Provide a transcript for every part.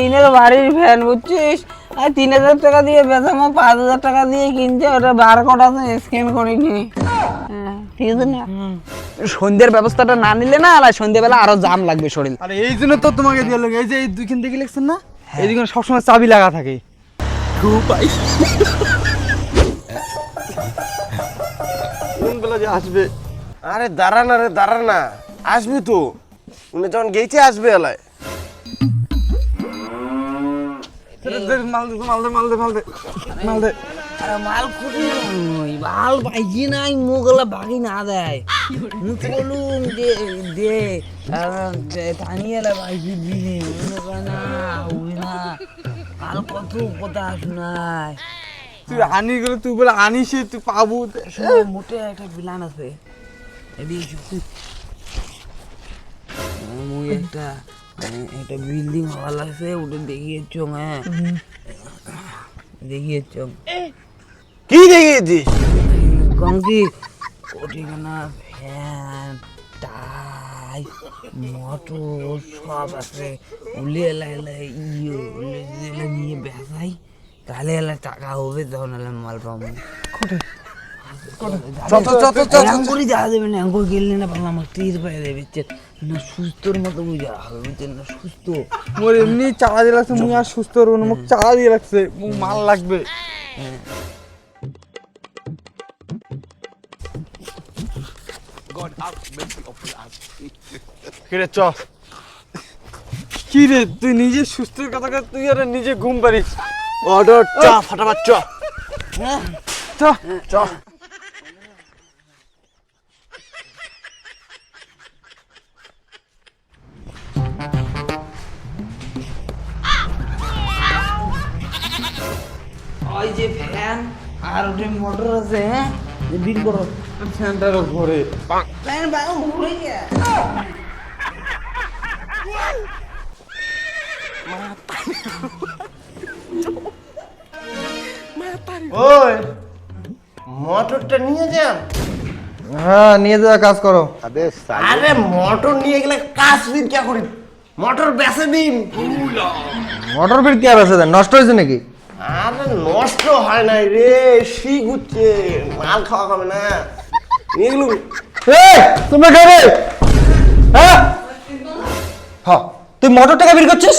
ইনের বাড়ির ফ্যান বুঝছিস, 3,000 টাকা দিয়ে বেচামো, 5,000 টাকা দিয়ে কিনছে, ওটা বারকোড আছে স্ক্যান করিনি। ঠিক আছে না, সন্ধ্যের ব্যবস্থাটা না নিলে না, আর সন্ধ্যেবেলা আরো জাম লাগবে শরীর। আরে এই জন্য তো তোমাকে দিয়ে লোক, এই যে এই দুইখান থেকে লিখছেন না, এই দুইখানে সবসময় চাবি লাগা থাকে। কোন বেলা যে আসবে? আরে দাঁড়া না রে, দাঁড়া না, আসবে তো, উনি যখন গেছে আসবে এলায়। মাল দে মাল দে মাল দে মাল দে মাল দে। আরে মাল খুঁজি মাল পাইছি নাই, মুগলা বাকি না দেয়, মুখ বলুন যে দে টানিয়ে পাইছি দিনে না উড়ি না, মাল কত কথা শোনায়। তুই আনি গেলে তুই বলে আনিস, তুই পাবো মোটে একটা প্ল্যান আছে, মুই একটা একটা বিল্ডিং হওয়া লাগছে, ওটা দেখিয়েছ। হ্যাঁ দেখিয়েছ। কি দেখিয়েছিস? কংকি ওটিখানা ফ্যান টাই মোটর সব আছে, উলিয়ে এলে উলিয়ে নিয়ে বেসাই, তাহলে এলে টাকা হবে, তখন এলে মাল পাবো। অঙ্কুরি দেখা দেবে না, অঙ্কুর গেলে না পারলাম আমার তীর পায়ে দেবে না, সুস্থর মতো বুঝা হবে বুঝছেন না, সুস্থ। মোর এমনি চালা দিয়ে লাগছে, মুই আর সুস্থ হবো না, মুখ চালা দিয়ে লাগছে, মুখ মাল লাগবে। কিরে চ। কি রে তুই নিজে সুস্থের কথা কর, তুই আর নিজে ঘুম পারিস। অর্ডার চ, ফটাফট চ চ চ। ওই যে ফ্যান আর ওটা মোটর আছে, হ্যাঁ বিল করো। ফ্যানটারও ঘরে ফ্যান বাবা ঘুরে গিয়া ওই মোটরটা নিয়ে যান। হ্যাঁ নিয়ে যাওয়া কাজ করো। আরে মোটর নিয়ে গেলে কাজ দিন কে করি, মোটর বেচে দিন। মোটর ফির কি আছে, নষ্ট হয়েছে নাকি? আরে নষ্ট হয় নাই রে, শিখ হচ্ছে, মাল খাওয়া খাবে না এগুলো। তোমরা খাবে? হ্যাঁ তুই মোটর টাকা বের করছিস?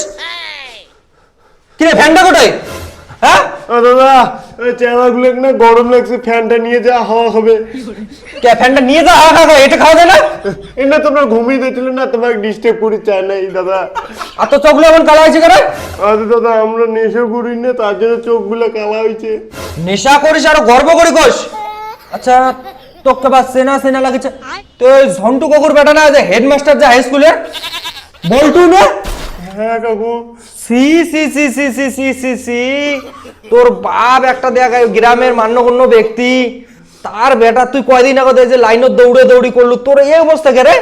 কিরে ফ্যানটা কোথায়? হ্যাঁ দাদা চেহারাগুলো না গরম লাগছে, ফ্যানটা নিয়ে যা, হাওয়া হবে। কে ফ্যানটা নিয়ে যা, হাওয়া খাবো, এটা খাওয়া যায় না? এটা তোমরা ঘুমিয়ে দিয়েছিল না, তোমাকে ডিস্টার্ব করি চাই নাই দাদা। আর তো চোখগুলো এমন কালা হয়েছে কেন? আরে দাদা আমরা নেশা করি না, তার জন্য চোখগুলো কালা হয়েছে। নেশা করিস আর গর্ব করি কোষ? আচ্ছা তোকে বা সেনা সেনা লাগেছে, তো ওই ঝন্টু কাকুর বেটা না, যে হেডমাস্টার যা হাই স্কুলে বলটু না? হ্যাঁ কাকু। সি সি সি সি সি সি সি সি তোর বাপ একটা দেখা গ্রামের মান্যগণ্য ব্যক্তি, তার বেটা তুই কয়দিন আগে যে লাইনত দৌড়ে দৌড়ি করলু, তোর এই অবস্থা কে রে?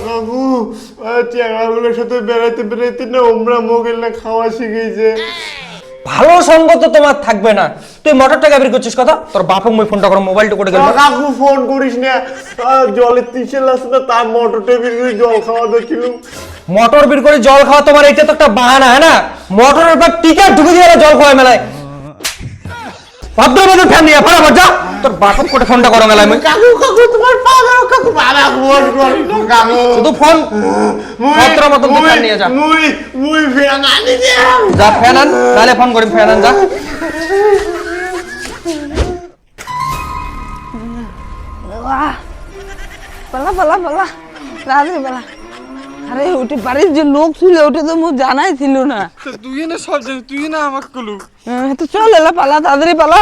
কাকু চেহারাগুলোর সাথে বেড়াইতে বেড়াইতে না ওমরা মোগেল না খাওয়া শিখেছে। ভালো সঙ্গ তো তোমার থাকবে না, তুই মোটর টাকা বের করছিস কথা, তোর বাপক মই ফোনটা করো, মোবাইলটা করে গেল। কাকু ফোন করিস না, জলের তিসেল আসছে না, তার মোটরটা বের করে জল খাওয়া দিচ্ছিল। মোটর বের করে জল খাওয়া তোমার এটা তো একটা বাহানা, হ্যাঁ না? মোটরের পর টিকার ঢুকে দিয়ে জল খাওয়া মেলায়, ভদ্রবাদের ফ্যান নিয়ে ফটাফট যা, তোর বাপক করে ফোনটা করো মেলায়। কাকু কাকু তোমার পাগল কাকু, বাবা ফোন করি না কাকু, শুধু ফোন ভদ্র মতন ফ্যান নিয়ে যা। মুই ফ্যান আনি দে, যা ফ্যান আন, তাহলে ফোন করি, ফ্যান আন যা। পালা পালা পালা রাত্রে পালা। আরে ওটি বাড়ির যে লোক ছিল ওটা তো মোর জানাই ছিল না। তুই না সব জানিস, তুই না আমাকে কলু। তো চল এলা পালা, তাড়াতাড়ি পালা।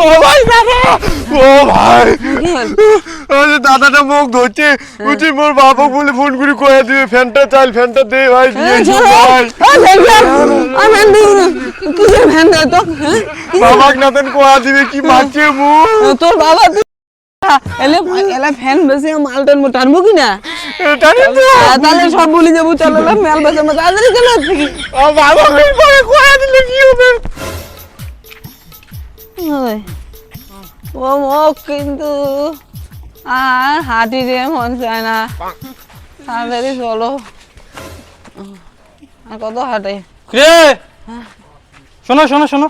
ও ভাই দাদা, ও ভাই ওই দাদাটা মুখ ধরছে, বুঝছি মোর বাপক বলে ফোন করে কয়ে দিবে ফ্যানটা চাল, ফ্যানটা দে ভাই, দিয়েছি ভাই। কিসের ফ্যান দেয় তো? বাবাক নাতেন কয়া দিবে, কি মারছে মুখ তোর বাবা এলে এলা ফ্যান বেশি মাল টানবো কি না? তাহলে সব বলি যাবো, চলো মেল বেশি তাড়াতাড়ি চলে আসছি। বাবা কয়া দিলে কি হবে? ও কিন্তু আর হাঁটি রে মন চায় না, তাড়াতাড়ি চলো। আর কত হাঁটে? রে শোনো শোনো শোনো,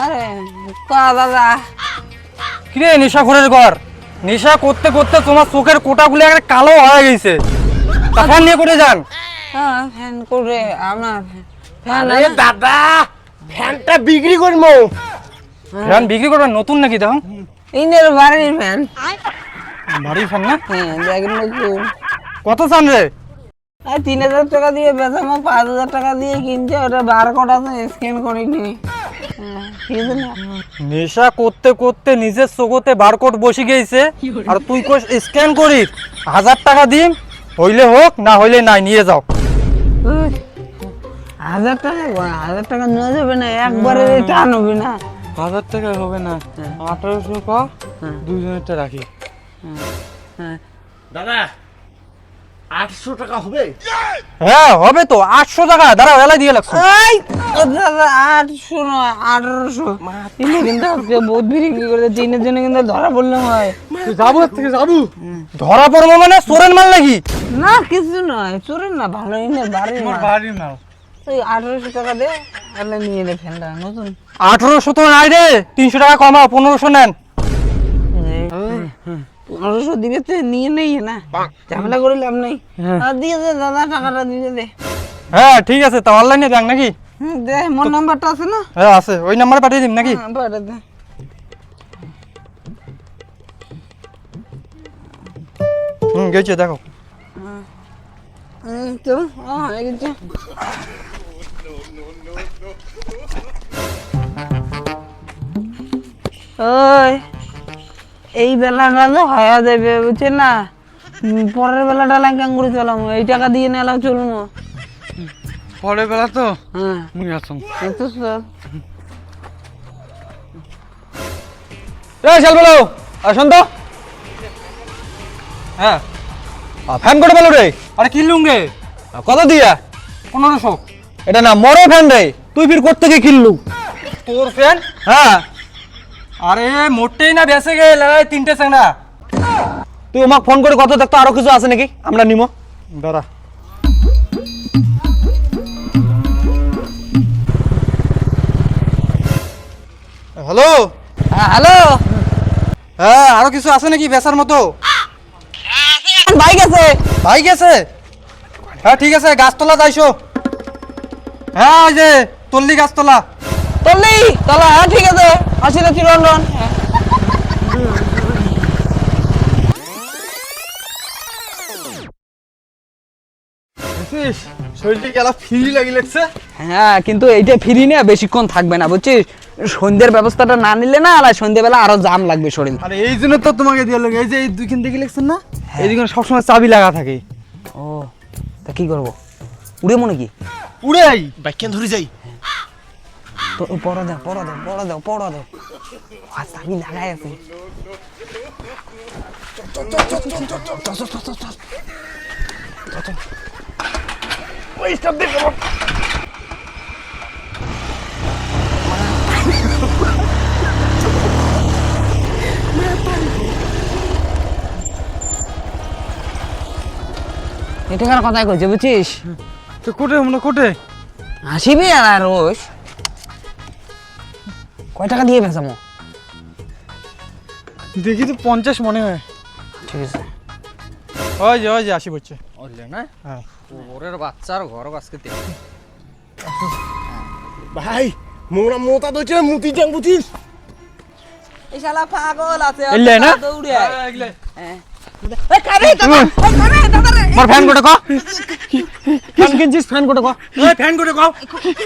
আরে দাদা, কিরে নেশাখোরের ঘর, নেশা করতে করতে তোমার চোখের কোটাগুলো একটা কালো হয়ে গেছে। তা ফ্যান নিয়ে করে যান। হ্যাঁ ফ্যান করে আমার ফ্যান আরে দাদা ফ্যানটা বিক্রি করবো। ফ্যান বিক্রি করবেন নতুন নাকি? দেখো ইনের বাড়ির ফ্যান। বাড়ির ফ্যান না? হ্যাঁ দেখেন নতুন। কত চান রে? 3000 টাকা দিয়ে বেচামো, 5000 টাকা দিয়ে কিনছে। ওটা বারকোড আছে, স্ক্যান করিনি। নেশা করতে করতে নিজের চোখতে বারকোড বসে গেছে, আর তুই কই স্ক্যান করিস? 1000 টাকা দিম, হইলে হোক না হইলে নাই, নিয়ে যাও। 1000 টাকা? 1000 টাকা নেওয়া যাবে না, একবারে টান হবে না। 1000 টাকা হবে না, 1800 ক দুজনেরটা রাখি। দাদা 800 টাকা হবে? হ্যাঁ হবে তো, 800 টাকা। দাঁড়াও, এলাই দিয়ে লাগছো। এই ও দাদা 800 নয় 1800। ইনি কিন্তু আজকে বহুত বিক্রি করে, তিনের জন্য কিন্তু ধরা পড়লাম হয়। যাবো থেকে যাবো, ধরা পড়বো মানে চোরের মাল নাকি? না কিছু নয়, চোরের না, ভালোই না, বাড়ির মাল। বাড়ির মাল। ওই 1800 টাকা দে, তাহলে নিয়ে নে ফ্যানটা নতুন। 1800 তো নাই রে, 300 টাকা কমাও, 1500 নেন। 1500 দিবে তো নিয়ে নেই না, ঝামেলা করে লাভ নেই। আর দিয়ে দে দাদা, টাকাটা দিয়ে দে। হ্যাঁ ঠিক আছে, তা অনলাইনে দেখ নাকি? দে, মোর নাম্বারটা আছে না? হ্যাঁ আছে, ওই নাম্বারে পাঠিয়ে দিম নাকি? হ্যাঁ, পাঠা দে। গেছে দেখো। চল, হয়ে গেছে। ওই এই বেলাটা তো হয়ে যাবে, বুঝছেন না? পরের বেলাটা লাগাং করে চলাম, এই টাকা দিয়ে নেলাম চলবো। পরের বেলা তো হ্যাঁ মুই আসুন। এই তো চল। এই চল বলো, আসুন তো। হ্যাঁ ফ্যান করে বলো রে। আরে কিনলুম রে। কত দিয়া? 1500। এটা না মরে ফ্যান রে, তুই ফির কোত্থেকে কিনলু? তোর ফ্যান? হ্যাঁ। আরে মোটেই না বেসে গেল, 3টে চাংড়া। তুই আমাকে ফোন করে কত দেখতো, আরো কিছু আছে নাকি আমরা নিমো। দাঁড়া। হ্যালো। হ্যালো, হ্যাঁ আরো কিছু আছে নাকি বেচার মতো? বাইক আছে। বাইক আছে? হ্যাঁ ঠিক আছে, গাছতলা যাইছো। হ্যাঁ ওই যে তল্লি গাছতলা। চললি চলা, হ্যাঁ ঠিক আছে, আসি না চিরঞ্জন। শরীরটা গেলা ফ্রি লাগি লাগছে। হ্যাঁ কিন্তু এইটা ফ্রি না, বেশিক্ষণ থাকবে না, বুঝছিস? সন্ধ্যের ব্যবস্থাটা না নিলে না, আর সন্ধ্যেবেলা আরো জাম লাগবে শরীর। আরে এই জন্য তো তোমাকে দিয়ে লাগে, এই যে এই দুইখান থেকে লিখছেন না, এই দুইখানে সবসময় চাবি লাগা থাকে। ও তা কি করবো, উড়ে মনে কি? উড়ে আই বাইক কেন ধরে যাই? তো পড়া দাও, পড়া দাও, পড়া দাও, পড়া দাও। আজ আমি লাগাই আছে। এটাকার কথাই কইছে, বুঝছিস? তো কোটে মনে কোটে আসিবি আর রোজ কয় টাকা দিয়ে বেচামো? দেখি তো 50 মনে হয়। ঠিক আছে, ওই যে আসি বলছে। ওলে না? হ্যাঁ ওরের বাচ্চার ঘর আজকে দেখ। ভাই মোরা মোতা দইছে মুতি যাং বুঝিস? এই শালা পাগল আছে, এলে না? দৌড়ে এগলে হ্যাঁ। এই কারে দাদা, এই কারে দাদা রে। মোর ফ্যান কোটে ক। ফ্যান কিনছিস? ফ্যান কোটে ক। এই ফ্যান কোটে ক।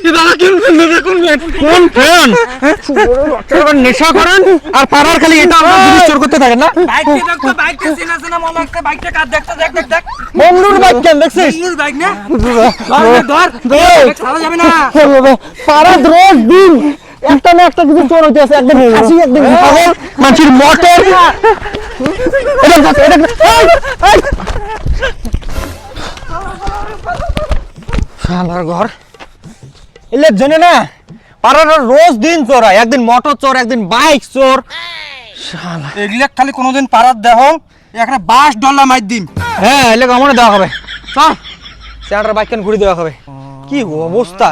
এই দাদা কিনছেন না, কোন ফ্যান? তোরা নেশা করেন আর পাড়ার খালি এটা আমরা জিনিস চোর করতে থাকেন না। বাইকটা দেখতো, বাইকটা চেনা চেনা মনে লাগছে, বাইকটা কার দেখতো, দেখ দেখ দেখ বন্ধুর বাইক কেন দেখছিস? বন্ধুর বাইক না? ধর ছাড়া যাবে না। পাড়া রোজ দিন একটা না একটা কিছু চোর হইতে আছে, একদম খাসি একদম পাগল মানুষের মোটর। শালার ঘর এলে জানে না, পাড়ার রোজ দিন চোর হয়, একদিন মোটর চোর, একদিন বাইক চোর। শালা এগুলা খালি কোনোদিন পারাত দেহ একটা $20 মাইর দিন। হ্যাঁ এলে কেমন দেওয়া হবে চল চেয়ারটার বাইক কেন ঘুরে দেওয়া হবে কি অবস্থা